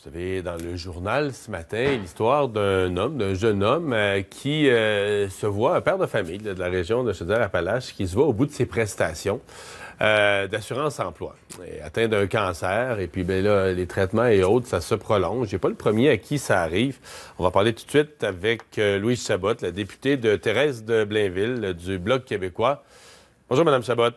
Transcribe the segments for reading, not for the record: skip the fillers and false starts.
Vous savez, dans le journal ce matin, l'histoire d'un jeune homme qui se voit, un père de famille de la région de Chaudière-Appalaches, qui se voit au bout de ses prestations d'assurance-emploi. Il est atteint d'un cancer, et puis ben là, les traitements et autres, ça se prolonge. Il n'est pas le premier à qui ça arrive. On va parler tout de suite avec Louise Chabot, la députée de Thérèse de Blainville du Bloc québécois. Bonjour, Mme Chabot.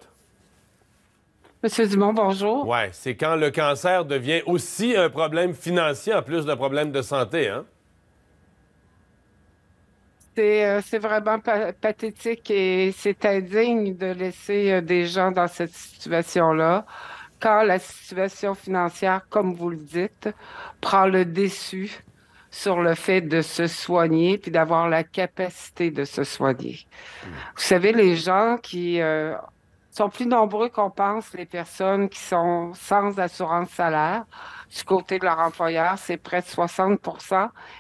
Monsieur Dumont, bonjour. Oui, c'est quand le cancer devient aussi un problème financier en plus d'un problème de santé, hein? C'est vraiment pathétique et c'est indigne de laisser des gens dans cette situation-là quand la situation financière, comme vous le dites, prend le dessus sur le fait de se soigner puis d'avoir la capacité de se soigner. Vous savez, les gens qui sont plus nombreux qu'on pense, les personnes qui sont sans assurance salaire. Du côté de leur employeur, c'est près de 60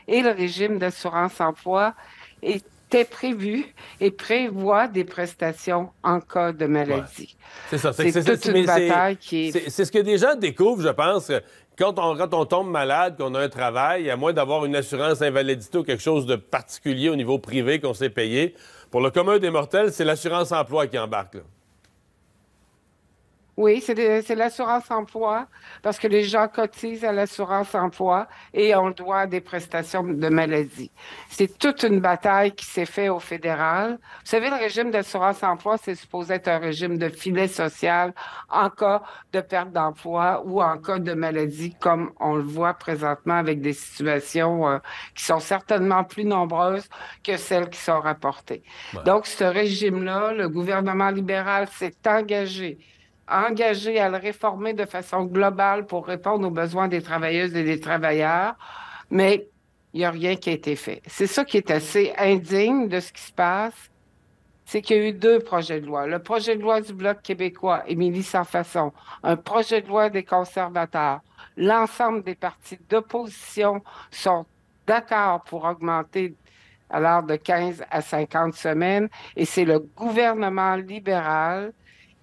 et le régime d'assurance emploi était prévu et prévoit des prestations en cas de Ouais. maladie. C'est ça. C'est toute une bataille qui est... C'est ce que des gens découvrent, je pense. Quand on tombe malade, qu'on a un travail, à moins d'avoir une assurance invalidité ou quelque chose de particulier au niveau privé qu'on s'est payé, pour le commun des mortels, c'est l'assurance emploi qui embarque, là. Oui, c'est l'assurance emploi parce que les gens cotisent à l'assurance emploi et on doit des prestations de maladie. C'est toute une bataille qui s'est faite au fédéral. Vous savez, le régime d'assurance emploi, c'est supposé être un régime de filet social en cas de perte d'emploi ou en cas de maladie, comme on le voit présentement avec des situations qui sont certainement plus nombreuses que celles qui sont rapportées. Ouais. Donc, ce régime-là, le gouvernement libéral s'est engagé à le réformer de façon globale pour répondre aux besoins des travailleuses et des travailleurs, mais il n'y a rien qui a été fait. C'est ça qui est assez indigne de ce qui se passe, c'est qu'il y a eu deux projets de loi. Le projet de loi du Bloc québécois, Émilie Sans Façon, un projet de loi des conservateurs. L'ensemble des partis d'opposition sont d'accord pour augmenter alors de 15 à 50 semaines, et c'est le gouvernement libéral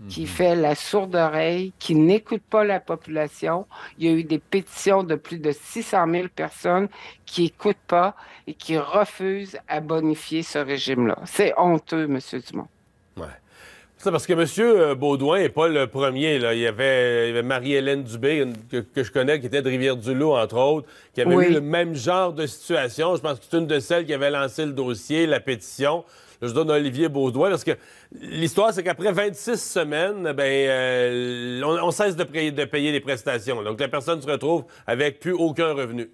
qui fait la sourde oreille, qui n'écoute pas la population. Il y a eu des pétitions de plus de 600 000 personnes qui n'écoutent pas et qui refusent à bonifier ce régime-là. C'est honteux, M. Dumont. Ouais. C'est parce que M. Beaudoin n'est pas le premier, là. Il y avait Marie-Hélène Dubé, que je connais, qui était de Rivière-du-Loup, entre autres, qui avait eu le Oui, même genre de situation. Je pense que c'est une de celles qui avait lancé le dossier, la pétition. Là, je donne à Olivier Beaudoin, parce que l'histoire, c'est qu'après 26 semaines, on cesse de payer les prestations. Donc, la personne se retrouve avec plus aucun revenu.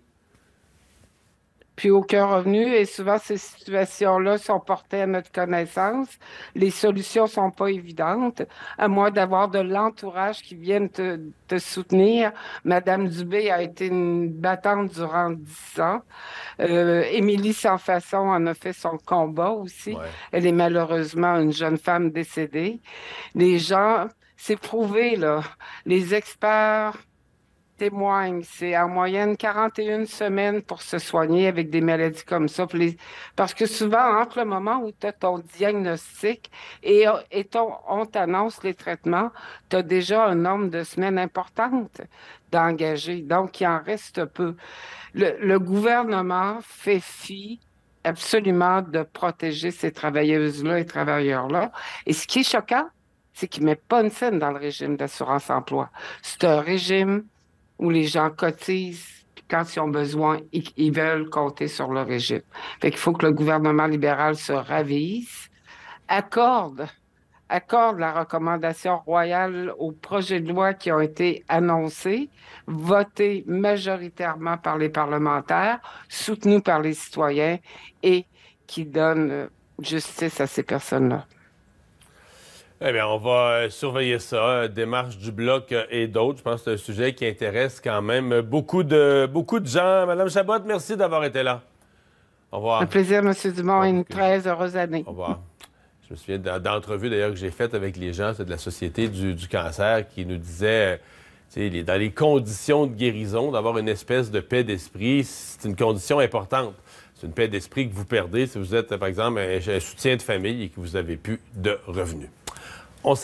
puis aucun revenu et souvent ces situations-là sont portées à notre connaissance. Les solutions sont pas évidentes, à moins d'avoir de l'entourage qui vienne te soutenir. Madame Dubé a été une battante durant 10 ans. Émilie Sans Façon en a fait son combat aussi. Ouais. Elle est malheureusement une jeune femme décédée. Les gens, c'est prouvé, là. Les experts témoignent. C'est en moyenne 41 semaines pour se soigner avec des maladies comme ça. Parce que souvent, entre le moment où tu as ton diagnostic et on t'annonce les traitements, tu as déjà un nombre de semaines importantes d'engager. Donc, il en reste peu. Le gouvernement fait fi absolument de protéger ces travailleuses-là et travailleurs-là. Et ce qui est choquant, c'est qu'il ne met pas une scène dans le régime d'assurance-emploi. C'est un régime où les gens cotisent, puis quand ils ont besoin, ils veulent compter sur le régime. Fait qu'il faut que le gouvernement libéral se ravise, accorde accorde la recommandation royale aux projets de loi qui ont été annoncés, votés majoritairement par les parlementaires, soutenus par les citoyens et qui donnent justice à ces personnes-là. Eh bien, on va surveiller ça, démarche du Bloc et d'autres. Je pense que c'est un sujet qui intéresse quand même beaucoup de gens. Madame Chabot, merci d'avoir été là. Au Un revoir. plaisir, M. Dumont, et une Au très heureuse année. revoir. Je me souviens d'entrevues d'ailleurs que j'ai faites avec les gens de la Société du cancer qui nous disaient, dans les conditions de guérison, d'avoir une espèce de paix d'esprit, c'est une condition importante. C'est une paix d'esprit que vous perdez si vous êtes, par exemple, un soutien de famille et que vous n'avez plus de revenus. On